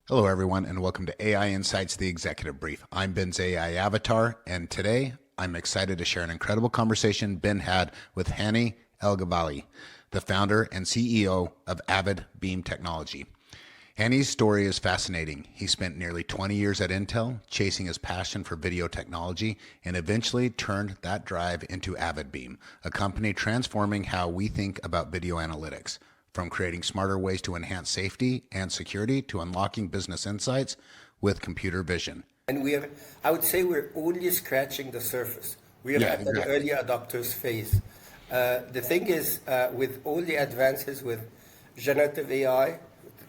Hello, everyone, and welcome to AI Insights, the Executive Brief. I'm Ben's AI avatar, and today I'm excited to share an incredible conversation Ben had with Hani Elgebali, the founder and CEO of Avid Beam Technology. Hany's story is fascinating. He spent nearly 20 years at Intel, chasing his passion for video technology, and eventually turned that drive into Avid Beam, a company transforming how we think about video analytics. From creating smarter ways to enhance safety and security to unlocking business insights with computer vision. And I would say we're only scratching the surface. We're Yeah, at an exactly. early adopters phase. The thing is, with all the advances with generative AI,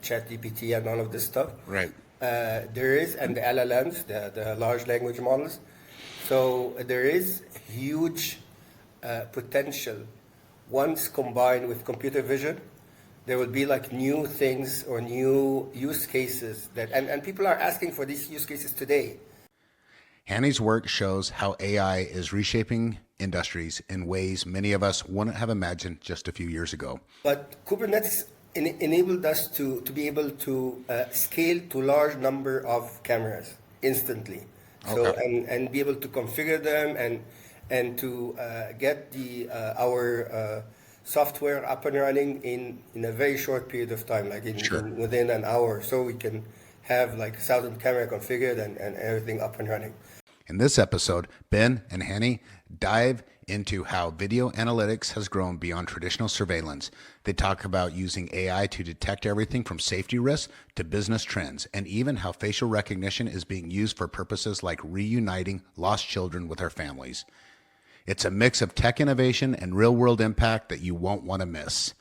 ChatGPT and all of this stuff, Right. there is, and the LLMs, the large language models, so there is huge potential once combined with computer vision. There will be like new things or new use cases and people are asking for these use cases today. Hany's work shows how AI is reshaping industries in ways many of us wouldn't have imagined just a few years ago. But Kubernetes enabled us to be able to scale to large number of cameras instantly. Okay. So and be able to configure them and to get the our software up and running in a very short period of time, like Sure. within an hour. So we can have like 1,000 camera configured and everything up and running. In this episode, Ben and Hany dive into how video analytics has grown beyond traditional surveillance. They talk about using AI to detect everything from safety risks to business trends, and even how facial recognition is being used for purposes like reuniting lost children with their families. It's a mix of tech innovation and real world impact that you won't want to miss.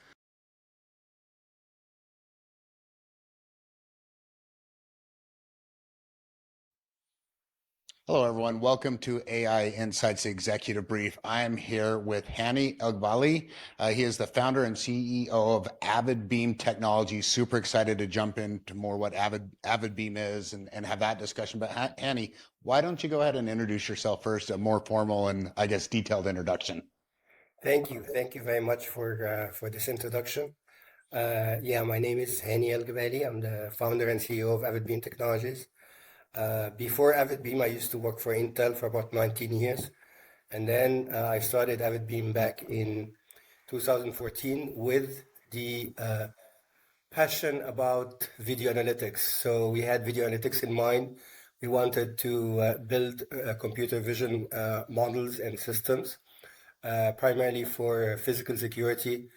Hello, everyone. Welcome to AI Insights Executive Brief. I am here with Hani Elgwali. He is the founder and CEO of Avid Beam Technology. Super excited to jump into more what Avid Beam is and have that discussion. But Hani, why don't you go ahead and introduce yourself first, a more formal and I guess detailed introduction? Thank you very much for this introduction. Yeah, my name is Hani Elgebali. I'm the founder and CEO of Avid Beam Technologies. Before Avid Beam, I used to work for Intel for about 19 years. And then I started Avid Beam back in 2014 with the passion about video analytics. So we had video analytics in mind. We wanted to build computer vision models and systems, primarily for physical security,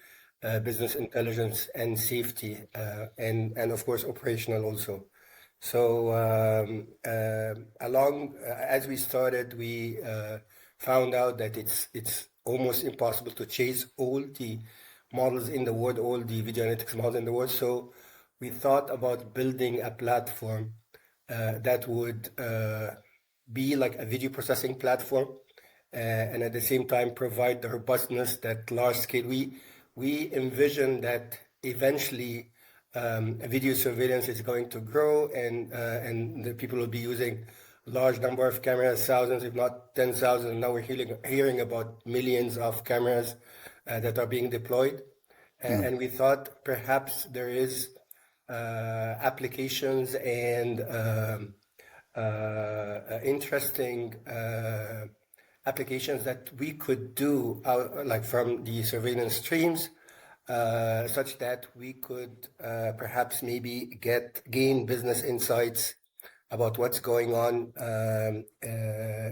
business intelligence, and safety, and of course operational also. So as we started, we found out that it's almost impossible to chase all the models in the world, all the video analytics models in the world. So we thought about building a platform that would be like a video processing platform, and at the same time provide the robustness that large scale. We envision that eventually video surveillance is going to grow, and the people will be using large number of cameras, thousands, if not 10,000. Now we're hearing about millions of cameras that are being deployed. And we thought perhaps there is applications and interesting applications that we could do like from the surveillance streams, such that we could perhaps maybe gain business insights about what's going on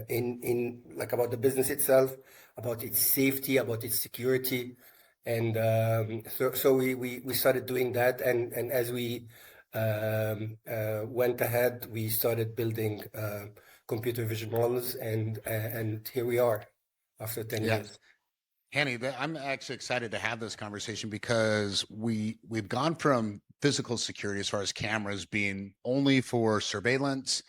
in like about the business itself, about its safety, about its security. And so we started doing that, and as we went ahead, we started building computer vision models, and here we are after 10 Yeah. years. Hanny, I'm actually excited to have this conversation because we've gone from physical security as far as cameras being only for surveillance,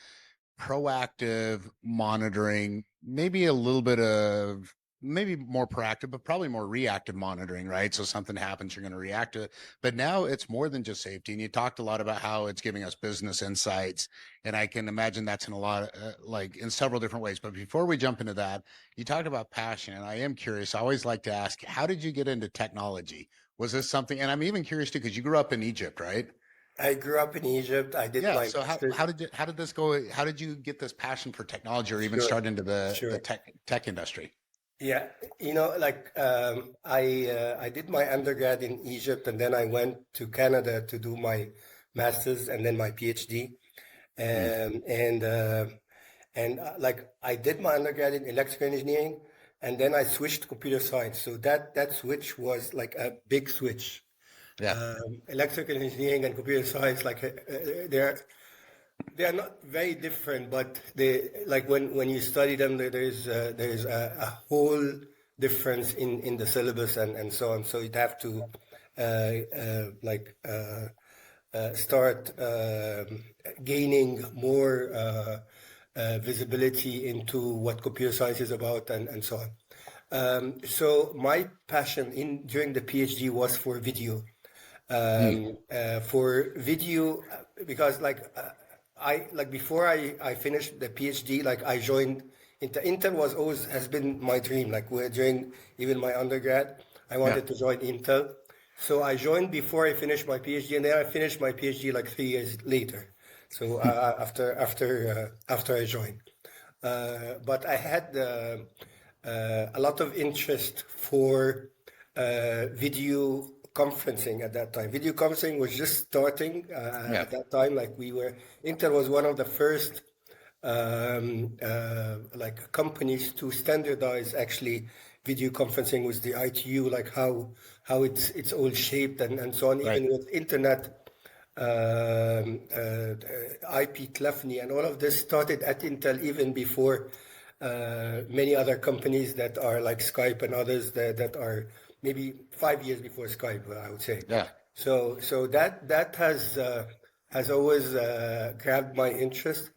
proactive monitoring, maybe a little bit of maybe more proactive, but probably more reactive monitoring, right? So something happens, you're going to react to it. But now it's more than just safety. And you talked a lot about how it's giving us business insights. And I can imagine that's in a lot, like in several different ways. But before we jump into that, you talked about passion. And I am curious. I always like to ask, how did you get into technology? Was this something, and I'm even curious too, because you grew up in Egypt, right? I grew up in Egypt. I did Yeah. my So master's. how did this go? How did you get this passion for technology or even Sure, start into the sure. tech industry? Yeah, like I did my undergrad in Egypt, and then I went to Canada to do my master's and then my PhD. Mm. And like I did my undergrad in electrical engineering, and then I switched to computer science. So that switch was like a big switch. Yeah. Electrical engineering and computer science, like they are not very different, but they like when you study them, there's a whole difference in the syllabus and so on. So you'd have to start gaining more visibility into what computer science is about and so on. So my passion in during the PhD was for video, Mm. because I like before I finished the PhD, like I joined Intel. Intel was always has been my dream. Like during even my undergrad, I Yeah. wanted to join Intel. So I joined before I finished my PhD, and then I finished my PhD like 3 years later. So after I joined, but I had a lot of interest for video conferencing at that time. Video conferencing was just starting Yeah. at that time. Intel was one of the first like companies to standardize actually video conferencing with the ITU, like how it's all shaped and so on. Right. Even with internet IP telephony and all of this started at Intel even before many other companies that are like Skype and others that are maybe 5 years before Skype, I would say. Yeah. So that has always grabbed my interest.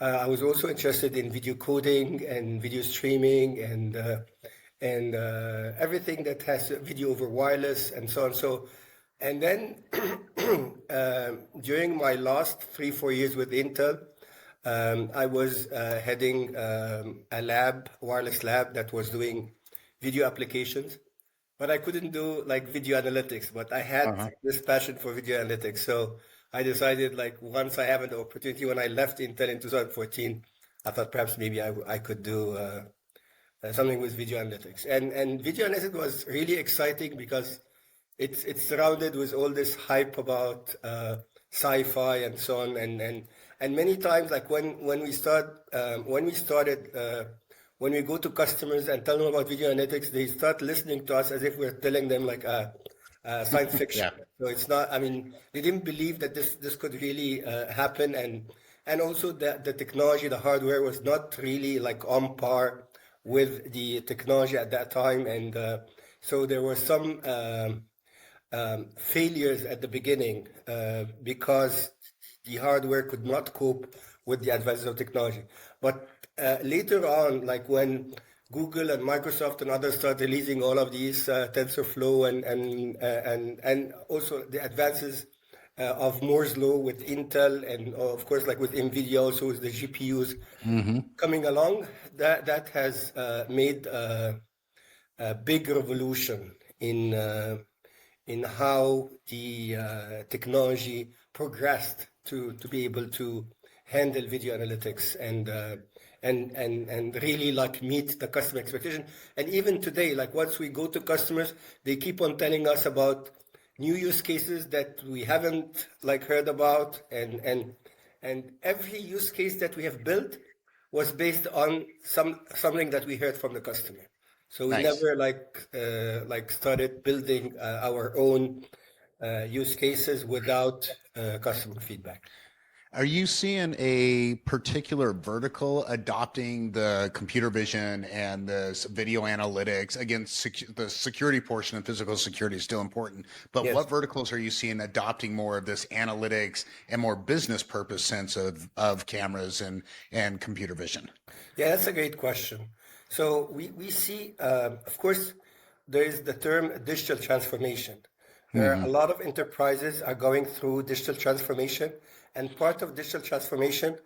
I was also interested in video coding and video streaming and everything that has video over wireless and so on. So, and then during my last 3 4 years with Intel, I was heading a wireless lab that was doing video applications, but I couldn't do like video analytics. But I had Uh-huh. this passion for video analytics, so I decided like once I have an opportunity when I left Intel in 2014, I thought perhaps maybe I could do something with video analytics. And video analytics was really exciting because it's surrounded with all this hype about sci-fi and so on. And many times, like when we started. When we go to customers and tell them about video analytics, they start listening to us as if we're telling them like science fiction. Yeah. So it's not. I mean, they didn't believe that this could really happen, and also the technology, the hardware was not really like on par with the technology at that time, and so there were some failures at the beginning because the hardware could not cope with the advances of technology. But later on, like when Google and Microsoft and others start releasing all of these TensorFlow and also the advances of Moore's law with Intel and of course like with NVIDIA also with the GPUs Hmm. coming along, that has made a big revolution in how the technology progressed to be able to handle video analytics and really like meet the customer expectation. And even today, like once we go to customers, they keep on telling us about new use cases that we haven't like heard about, and every use case that we have built was based on something that we heard from the customer. So we Nice. never like started building our own use cases without customer feedback. Are you seeing a particular vertical adopting the computer vision and the video analytics? Again, the security portion of physical security is still important, but Yes. what verticals are you seeing adopting more of this analytics and more business purpose sense of cameras and computer vision? Yeah, that's a great question. So we see, of course, there is the term digital transformation. There are a Hmm. lot of enterprises are going through digital transformation, and part of digital transformation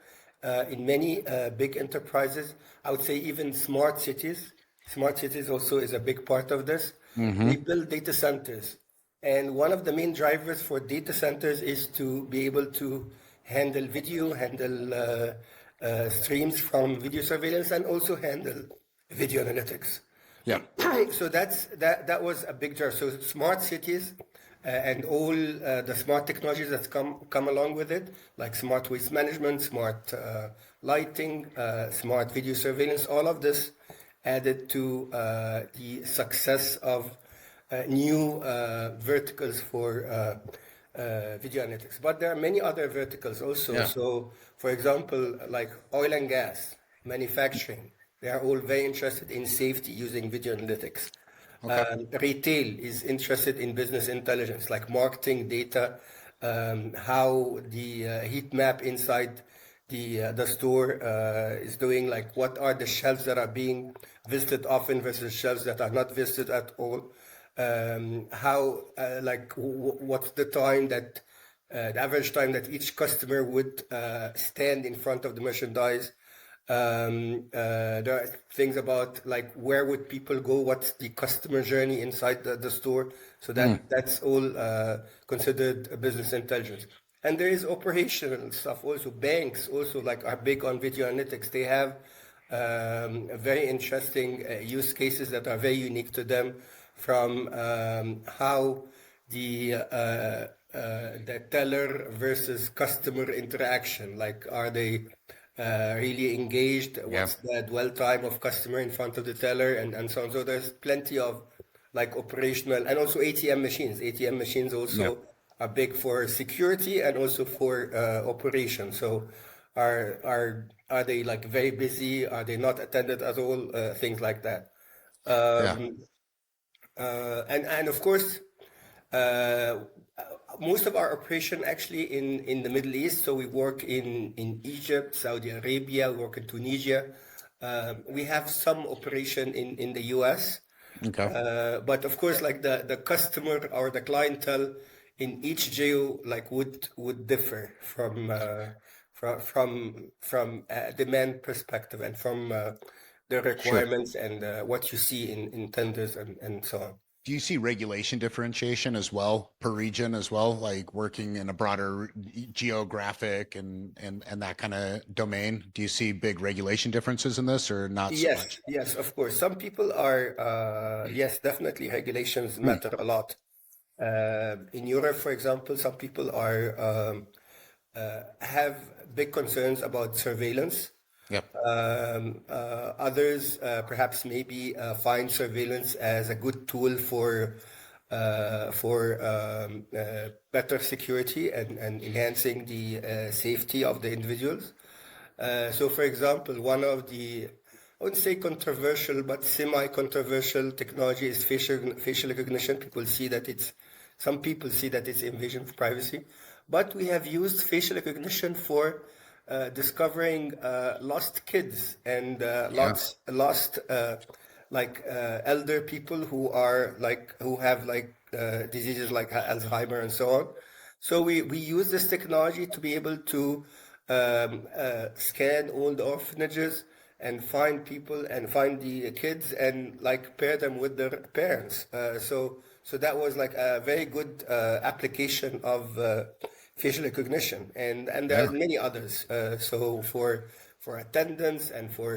in many big enterprises, I would say even smart cities. Smart cities also is a big part of this. They Hmm. build data centers, And one of the main drivers for data centers is to be able to handle video, handle streams from video surveillance, and also handle video analytics. Yeah. So that was a big driver. So smart cities and all the smart technologies that come along with it, like smart waste management, smart lighting, smart video surveillance, all of this added to the success of new verticals for video analytics. But there are many other verticals also. Yeah. So, for example, like oil and gas, manufacturing, they are all very interested in safety using video analytics. Okay. Retail is interested in business intelligence, like marketing data, how the heat map inside the store is doing, like what are the shelves that are being visited often versus shelves that are not visited at all. How like what's the time that the average time that each customer would stand in front of the merchandise. There are things about like where would people go, what's the customer journey inside the store. So that's all considered a business intelligence. And there is operational stuff also. Banks also like are big on video analytics. They have very interesting use cases that are very unique to them, from how the teller versus customer interaction, like are they really engaged? Yeah. What's the dwell time of customer in front of the teller, and so on. So there's plenty of like operational, and also ATM machines. ATM machines Yeah. also are big for security and also for operation. So are they like very busy? Are they not attended at all? Things like that. Yeah. Um, and of course, uh, most of our operation actually in the Middle East. So we work in Egypt, Saudi Arabia, we work in Tunisia. We have some operation in the US. Okay. But of course, like the customer or the clientele in each geo like would differ from demand perspective, and from the Sure. requirements, and what you see in tenders, and so on. Do you see regulation differentiation as well per region as well, like working in a broader geographic and that kind of domain? Do you see big regulation differences in this or not so Yes, much? yes, of course. Some people are, yes, definitely regulations Hmm. matter a lot. In Europe, for example, some people are have big concerns about surveillance. Yep. Others perhaps maybe find surveillance as a good tool for better security and enhancing the safety of the individuals. So, for example, one of the, I wouldn't say controversial, but semi-controversial technology is facial recognition. Some people see that it's invasion of privacy, but we have used facial recognition for discovering lost kids and Yeah. lost elder people who have diseases like Alzheimer and so on. So we use this technology to be able to scan all the orphanages and find people and find the kids and like pair them with their parents. So that was like a very good application of facial recognition, and there Yeah. are many others. So for attendance, and for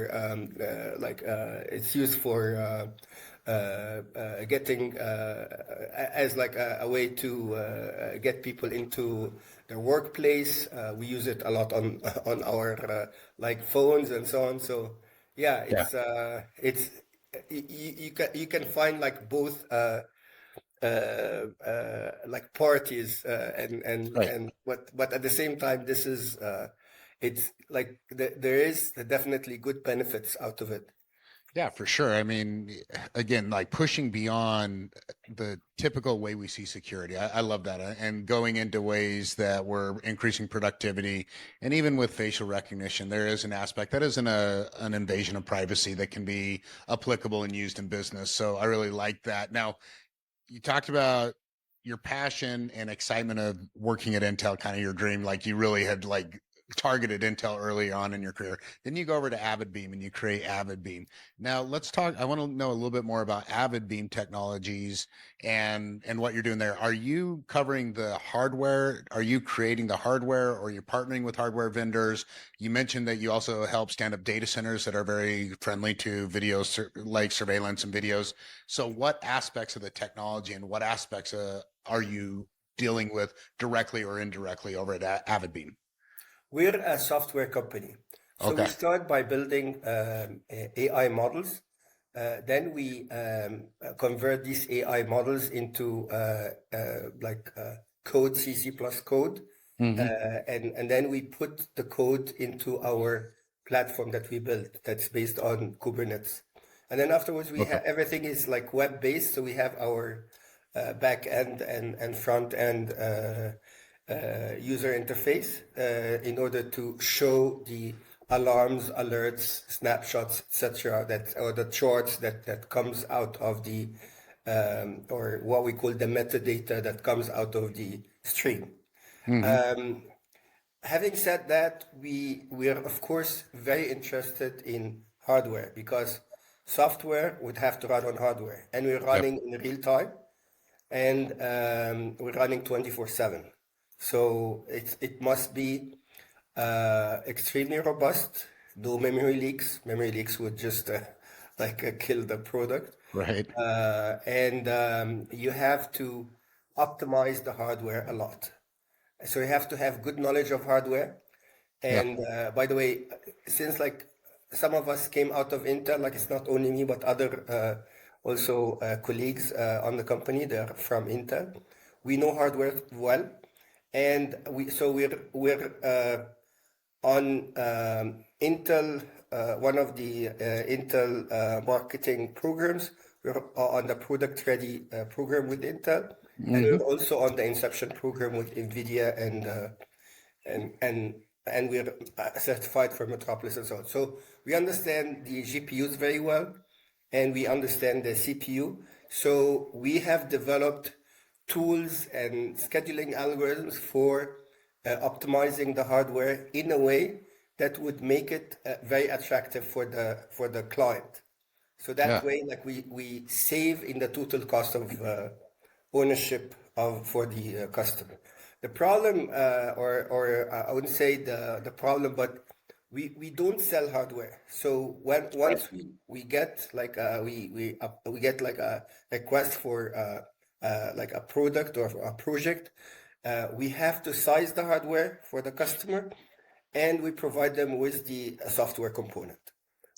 it's used for getting as like a way to get people into their workplace. We use it a lot on on our like phones and so on. So yeah, Yeah. it's you can find like both like parties Right. and but at the same time, this is it's like there is definitely good benefits out of it. Yeah, for sure. I mean, again, like pushing beyond the typical way we see security. I love that. And going into ways that we're increasing productivity. And even with facial recognition, there is an aspect that isn't an invasion of privacy that can be applicable and used in business. So I really like that. Now, you talked about your passion and excitement of working at Intel, kind of your dream. Like you really had like targeted Intel early on in your career. Then you go over to Avid Beam and you create Avid Beam. Now let's talk. I want to know a little bit more about Avid Beam technologies and what you're doing there. Are you covering the hardware? Are you creating the hardware, or you're partnering with hardware vendors? You mentioned that you also help stand up data centers that are very friendly to video like surveillance and videos. So what aspects of the technology and what aspects are you dealing with directly or indirectly over at Avid Beam? We're a software company. So we Okay. start by building AI models. Then we convert these AI models into code, C++ code. Hmm. And then we put the code into our platform that we built that's based on Kubernetes. And then afterwards, we Okay. have everything is like web-based. So we have our back end and front end user interface in order to show the alarms, alerts, snapshots, etc. that or the charts that comes out of the or what we call the metadata that comes out of the stream. Hmm. Having said that, we are of course very interested in hardware because software would have to run on hardware, and we're Yep. running in real time, and we're running 24/7. So it must be extremely robust. No memory leaks. Memory leaks would just kill the product. Right. And you have to optimize the hardware a lot. So you have to have good knowledge of hardware. Yeah. And by the way, since like some of us came out of Intel, like it's not only me, but other also colleagues on the company, they're from Intel. We know hardware well, and we're on Intel, one of the Intel marketing programs. We're on the product ready program with Intel, and Hmm. we're also on the Inception program with NVIDIA and and and we're certified for Metropolis and so on. So we understand the GPUs very well, and we understand the CPU. So we have developed tools and scheduling algorithms for optimizing the hardware in a way that would make it very attractive for the client. So that Yeah. way, like we save in the total cost of ownership of for the customer. The problem, or I wouldn't say the problem, but we don't sell hardware. So Right. once we get like we get like a request for like a product or a project, we have to size the hardware for the customer, and we provide them with the software component.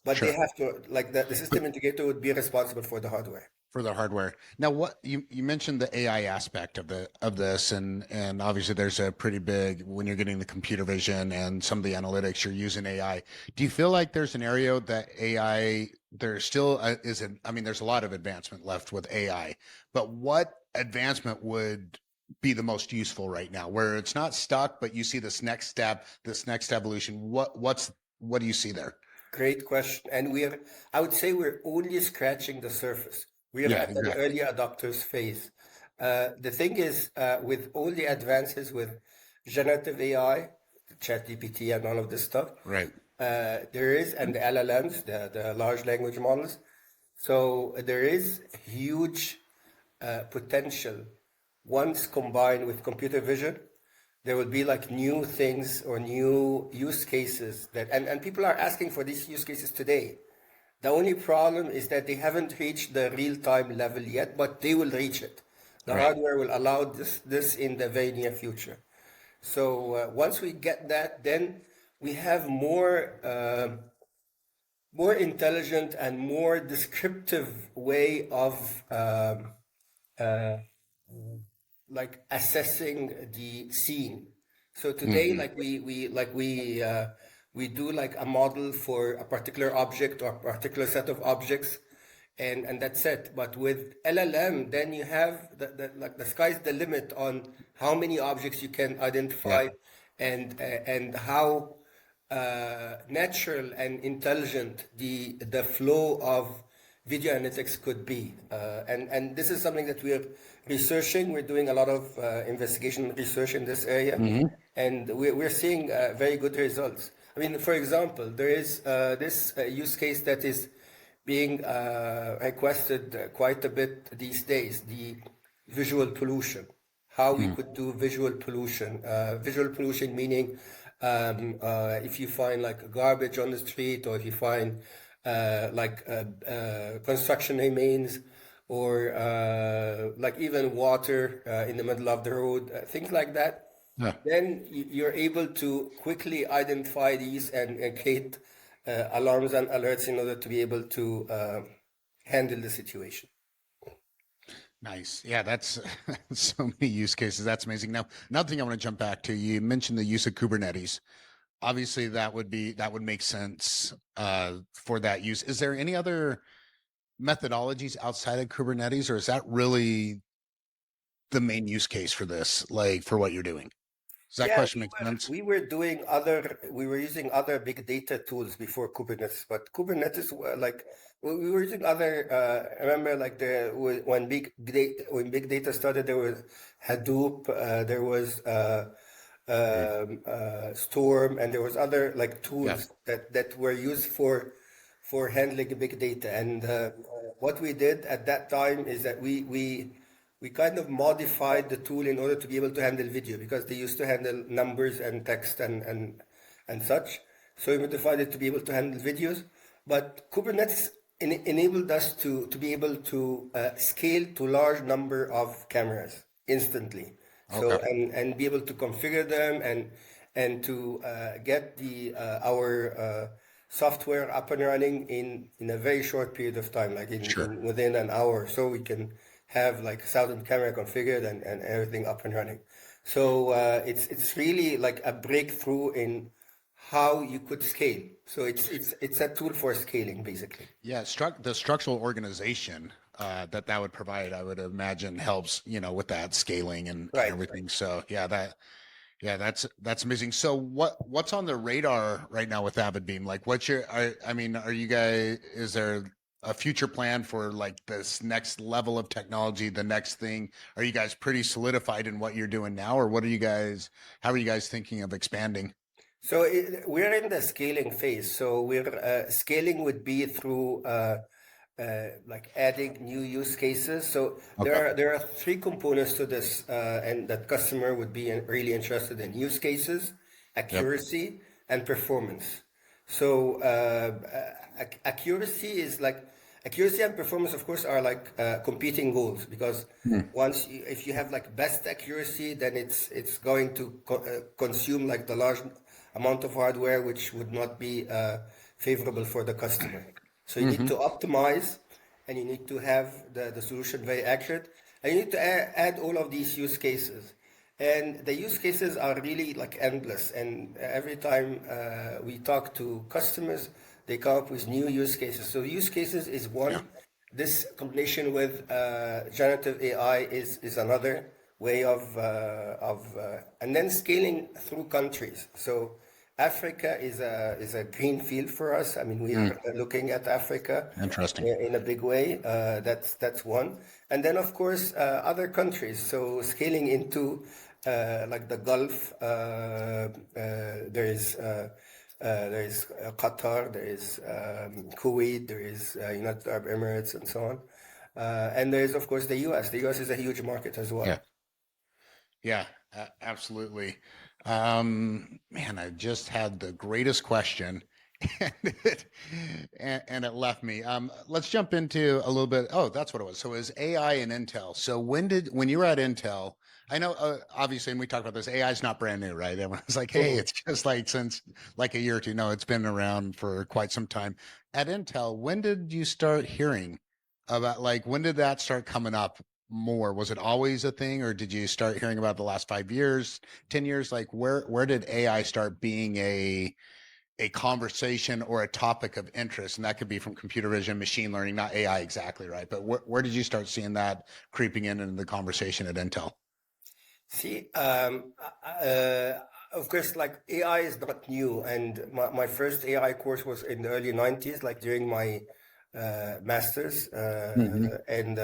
But they Sure. have to, like the system integrator would be responsible for the hardware. For the hardware. Now, what you mentioned the AI aspect of this, and obviously there's a pretty big when you're getting the computer vision and some of the analytics, you're using AI. Do you feel like there's an area that AI there still isn't? I mean, there's a lot of advancement left with AI, but what advancement would be the most useful right now, where it's not stuck, but you see this next step, this next evolution? What do you see there? Great question. And I would say we're only scratching the surface. We're Yeah, at an exactly. early adopters phase. The thing is, with all the advances with generative AI, ChatGPT and all of this stuff, Right. there is, and the LLMs, the large language models. So there is huge potential once combined with computer vision. There will be like new things or new use cases and people are asking for these use cases today. The only problem is that they haven't reached the real-time level yet, but they will reach it. The Right. hardware will allow this in the very near future. So once we get that, then we have more intelligent and more descriptive way of uh, like assessing the scene. So today, Hmm. we do like a model for a particular object or a particular set of objects, and that's it. But with LLM, then you have the sky's the limit on how many objects you can Yeah. identify, and how natural and intelligent the flow of video analytics could be. And this is something that we're researching. We're doing a lot of investigation and research in this area, and we're seeing very good results. I mean, for example, there is this use case that is being requested quite a bit these days, the visual pollution. How we could do visual pollution. Visual pollution meaning if you find like garbage on the street, or if you find construction remains, or like even water in the middle of the road, things like that, Yeah. then you're able to quickly identify these and create alarms and alerts in order to be able to handle the situation. Nice. Yeah, that's so many use cases. That's amazing. Now, another thing I want to jump back to, you mentioned the use of Kubernetes. Obviously, that would make sense for that use. Is there any other methodologies outside of Kubernetes, or is that really the main use case for this, like for what you're doing? Does that Yeah, question make sense? we were using other big data tools before Kubernetes, but Kubernetes like we were using other. I remember like when big data started, there was Hadoop, there was Mm. Storm, and there was other like Yeah. tools that were used for handling big data. And what we did at that time is that we kind of modified the tool in order to be able to handle video, because they used to handle numbers and text and such. So we modified it to be able to handle videos. But Kubernetes enabled us to be able to scale to large number of cameras instantly. Okay. So and be able to configure them and to get the our software up and running in a very short period of time, like Sure. in within an hour, so we can have like 1,000 camera configured and everything up and running. So it's really like a breakthrough in how you could scale. So it's a tool for scaling basically. Yeah, the structural organization that would provide, I would imagine, helps, with that scaling and Right. everything. So yeah, that's amazing. So what's on the radar right now with Avid Beam? Like, I mean, are you guys? Is there a future plan for like this next level of technology, the next thing? Are you guys pretty solidified in what you're doing now, or what are you guys? How are you guys thinking of expanding? So we're in the scaling phase. So we're scaling would be through like adding new use cases. So Okay. there are three components to this, and that customer would be really interested in: use cases, Yep. accuracy, and performance. So accuracy is like accuracy and performance, of course, are like competing goals, because Hmm. if you have like best accuracy, then it's going to consume like the large amount of hardware, which would not be favorable for the customer. So you need to optimize, and you need to have the solution very accurate, and you need to add all of these use cases. And the use cases are really like endless. And every time we talk to customers, they come up with new use cases. So use cases is Yeah. one. This combination with generative AI is another way and then scaling through countries. So Africa is a green field for us. I mean, we Hmm. are looking at Africa Interesting. in a big way. That's one. And then, of course, other countries. So scaling into like the Gulf, there is Qatar, there is Kuwait, there is United Arab Emirates, and so on. And there is, of course, the U.S. The U.S. is a huge market as well. Yeah. Yeah, absolutely. Man, I just had the greatest question and it left me. Let's jump into a little bit. Oh, that's what it was. So it was AI and Intel. So when you were at Intel, I know obviously, and we talked about this, AI is not brand new, right? Everyone's like, hey, Mhm. it's just like since like a year or two. No, it's been around for quite some time. At Intel, when did you start hearing about, like, when did that start coming up more? Was it always a thing, or did you start hearing about the last 5 years, 10 years? Like, where did AI start being a conversation or a topic of interest? And that could be from computer vision, machine learning, not AI exactly, right? But where did you start seeing that creeping in into the conversation at Intel? See, of course, like AI is not new, and my first AI course was in the early 90s, like during my masters, Hmm. and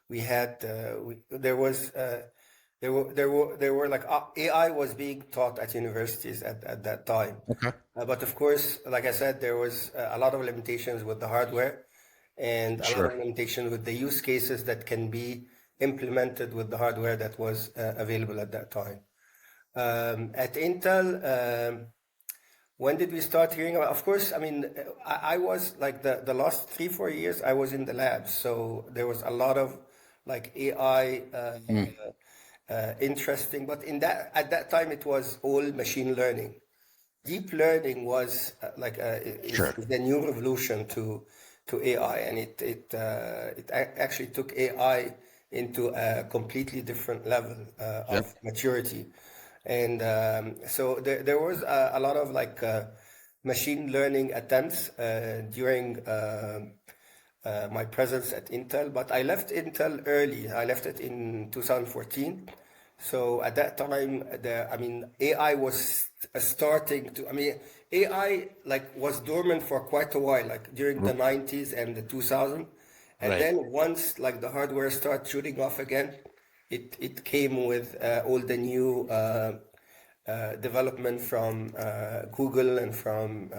we had there were like AI was being taught at universities at that time. Okay. But of course, like I said, there was a lot of limitations with the hardware and a lot of Sure. limitations with the use cases that can be implemented with the hardware that was available at that time. At Intel, when did we start hearing about? Of course, I mean, I was like the last 3, 4 years, I was in the labs, so there was a lot of like AI Mm. interesting, but in that at that time it was all machine learning. Deep learning was Sure. is the new revolution to AI, and actually took AI into a completely different level Yep. of maturity, and so there was a lot of machine learning attempts during my presence at Intel, but I left Intel early. I left it in 2014. So at that time, I mean, AI was starting to, I mean, AI like was dormant for quite a while, like during the R- 90s and the 2000s. And Right. then once like the hardware started shooting off again, it came with all the new development from Google and from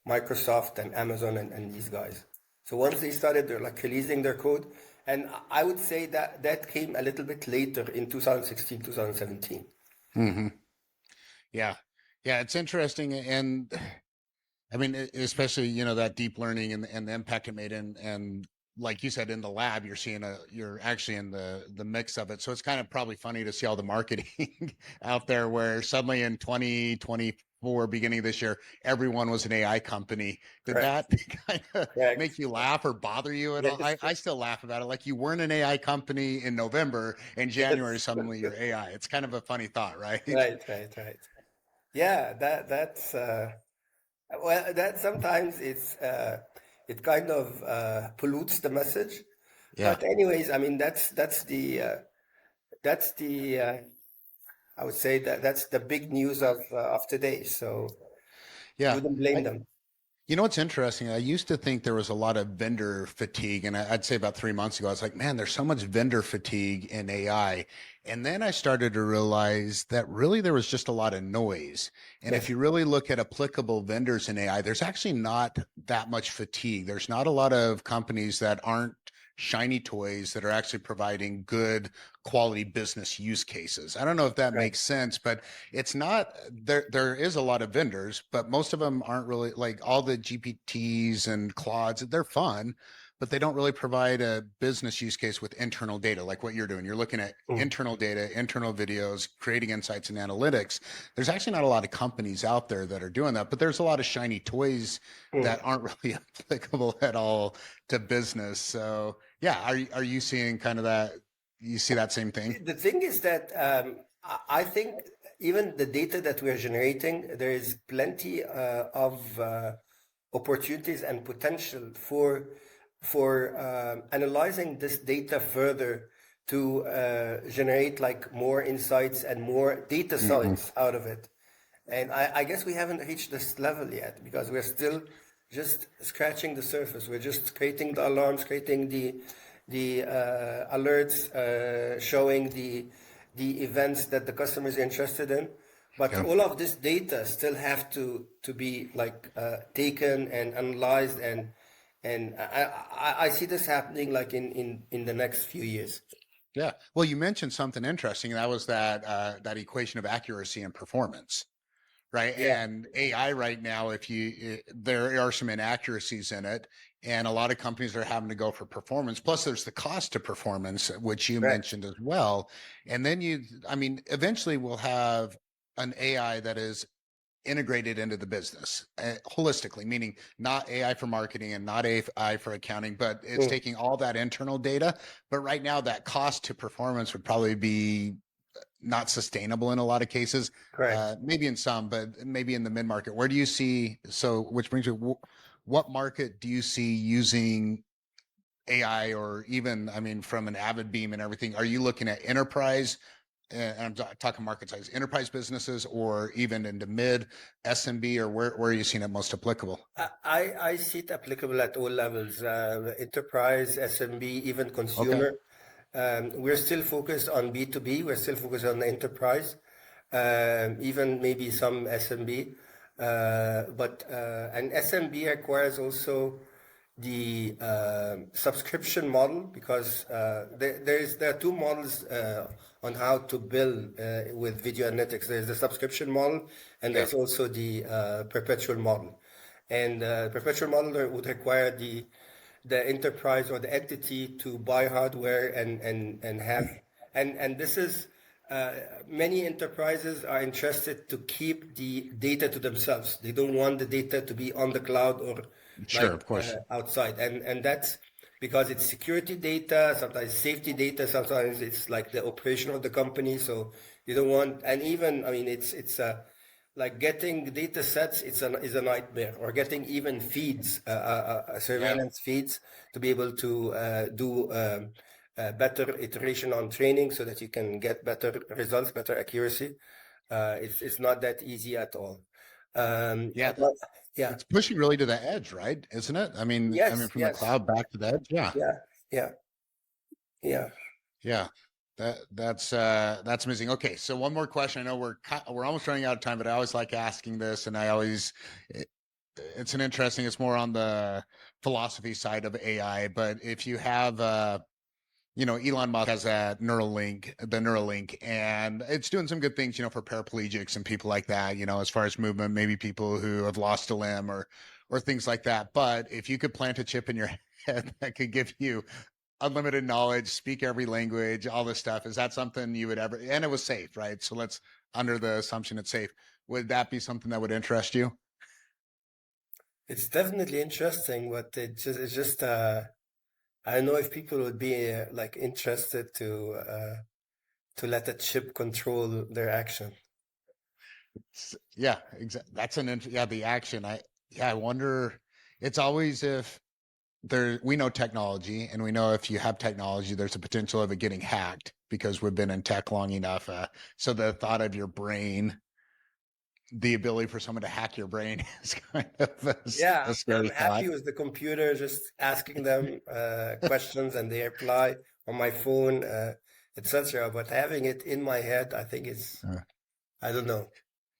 Microsoft and Amazon and these guys. So once they started, they're like releasing their code, and I would say that that came a little bit later in 2016, 2017. Hmm. Yeah. Yeah. It's interesting. And I mean, especially, that deep learning and the impact it made and like you said, in the lab, you're actually in the mix of it. So it's kind of probably funny to see all the marketing out there where suddenly in 2024, beginning of this year, everyone was an AI company. Did Correct. that kind of Correct. make you laugh or bother you at all? Yes. I still laugh about it. Like you weren't an AI company in November, in January, Yes. suddenly you're AI. It's kind of a funny thought, right? Right. Right. Right. Yeah. That's well. That sometimes it kind of pollutes the message. Yeah. But anyways, I mean that's the I would say that that's the big news of today. So Yeah. wouldn't blame I, them. You know what's interesting? I used to think there was a lot of vendor fatigue, and I'd say about 3 months ago, I was like, man, there's so much vendor fatigue in AI. And then I started to realize that really there was just a lot of noise. And if Yes. you really look at applicable vendors in AI, there's actually not that much fatigue. There's not a lot of companies that aren't shiny toys that are actually providing good quality business use cases. I don't know if that Right. makes sense, but it's not there is a lot of vendors, but most of them aren't really like all the GPTs and Claudes, they're fun, but they don't really provide a business use case with internal data like what you're doing. You're looking at Mm, internal data, internal videos, creating insights and analytics. There's actually not a lot of companies out there that are doing that, but there's a lot of shiny toys mm. that aren't really applicable at all to business. So yeah, are you seeing kind of that? You see that same thing? The thing is that I think even the data that we are generating, there is plenty of opportunities and potential for analyzing this data further to generate like more insights and more data Mm-mm. science out of it. And I guess we haven't reached this level yet because we're still just scratching the surface. We're just creating the alarms, creating the alerts, showing the events that the customer is interested in. But Yeah. all of this data still have to be like taken and analyzed, and I see this happening like in the next few years. Yeah. Well, you mentioned something interesting. That was that equation of accuracy and performance, right? Yeah, And AI right now, there are some inaccuracies in it, and a lot of companies are having to go for performance. Plus, there's the cost to performance, which you correct, mentioned as well. And then I mean, eventually we'll have an AI that is integrated into the business holistically, meaning not AI for marketing and not AI for accounting, but it's mm, taking all that internal data. But right now, that cost to performance would probably be not sustainable in a lot of cases. correct. Maybe in some, but maybe in the mid market. Where do you see? So, which brings you, what market do you see using AI, or even, I mean, from an Avid Beam and everything? Are you looking at enterprise and I'm talking market size, enterprise businesses, or even into mid SMB, or where are you seeing it most applicable? I see it applicable at all levels, enterprise, SMB, even Okay. consumer. We're still focused on B2B. We're still focused on the enterprise, even maybe some SMB. But an SMB requires also the subscription model because there are two models on how to build with video analytics. There's the subscription model, and Yeah. there's also the perpetual model. And perpetual model would require the enterprise or the entity to buy hardware and have and this is many enterprises are interested to keep the data to themselves. They don't want the data to be on the cloud or Sure, like of course. outside, and that's because it's security data, sometimes safety data, sometimes it's like the operation of the company. So you don't want, and even I mean, it's like getting data sets is a nightmare, or getting even feeds, Yeah. surveillance feeds to be able to do better iteration on training so that you can get better results, better accuracy. It's not that easy at all. Yeah. But yeah, It's pushing really to the edge, right? Isn't it? I mean, yes, from the yes, cloud back to the edge. Yeah. yeah, yeah, yeah. Yeah. That's amazing. Okay, so one more question. I know we're almost running out of time, but I always like asking this, and it, it's an interesting. It's more on the philosophy side of AI. But if you have Elon Musk has the Neuralink, and it's doing some good things, for paraplegics and people like that, as far as movement, maybe people who have lost a limb or things like that. But if you could plant a chip in your head that could give you unlimited knowledge, speak every language, all this stuff, is that something you would ever, and it was safe, right? So let's, under the assumption it's safe, would that be something that would interest you? It's definitely interesting, but it's just I don't know if people would be like interested to let a chip control their action. Yeah, exactly. Yeah, the action. I wonder, it's always if we know technology, and we know if you have technology there's a potential of it getting hacked because we've been in tech long enough, so the thought of your brain, the ability for someone to hack your brain is kind of Yeah, a I'm scary thought. happy with the computer, just asking them questions and they reply on my phone, etc. But having it in my head, I think is, Uh, I don't know.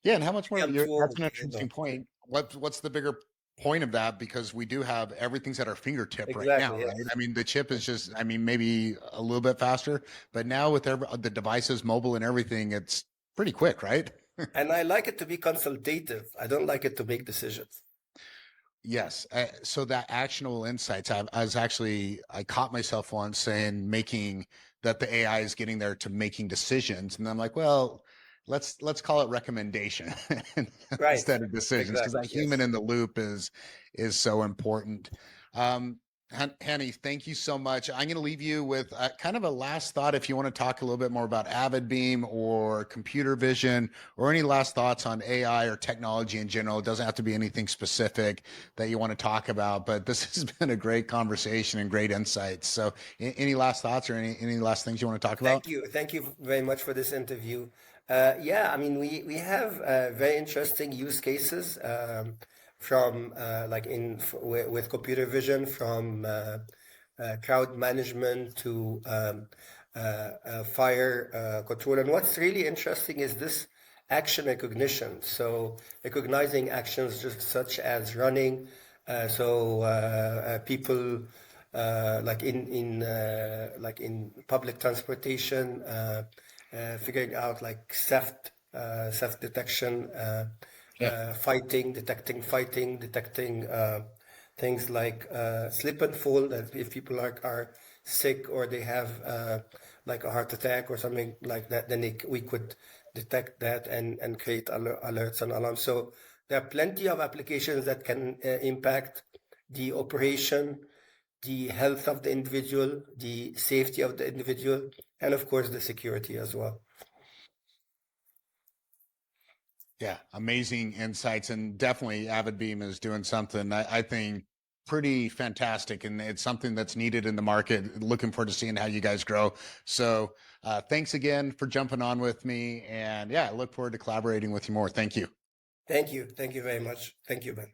yeah, and how much more I'm too that's old. an I don't know. interesting point. What's the bigger point of that? Because we do have everything's at our fingertip right now, Exactly, right? yes. I mean, the chip is just, I mean, maybe a little bit faster, but now with the devices, mobile and everything, it's pretty quick, right? And I like it to be consultative. I don't like it to make decisions. Yes. So that actionable insights, I caught myself once saying making that the AI is getting there to making decisions. And I'm like, well, let's call it recommendation Right. instead of decisions, because Exactly. that human Yes. in the loop is so important. Um, Hany, thank you so much. I'm going to leave you with kind of a last thought. If you want to talk a little bit more about Avid Beam or computer vision, or any last thoughts on AI or technology in general, it doesn't have to be anything specific that you want to talk about, but this has been a great conversation and great insights. So any last thoughts or any last things you want to talk about? Thank you. Thank you very much for this interview. Yeah, I mean, we have very interesting use cases from like with computer vision, from crowd management to fire control. And what's really interesting is this action recognition. So recognizing actions just such as running. People like in public transportation, figuring out like theft detection, Yeah. fighting, detecting things like slip and fall. That if people are sick or they have like a heart attack or something like that, then we could detect that and create alerts and alarms. So there are plenty of applications that can impact the operation, the health of the individual, the safety of the individual, and of course the security as well. Yeah, amazing insights, and definitely Avid Beam is doing something. I think pretty fantastic, and it's something that's needed in the market. Looking forward to seeing how you guys grow. So thanks again for jumping on with me, and yeah, I look forward to collaborating with you more. Thank you. Thank you. Thank you very much. Thank you, Ben.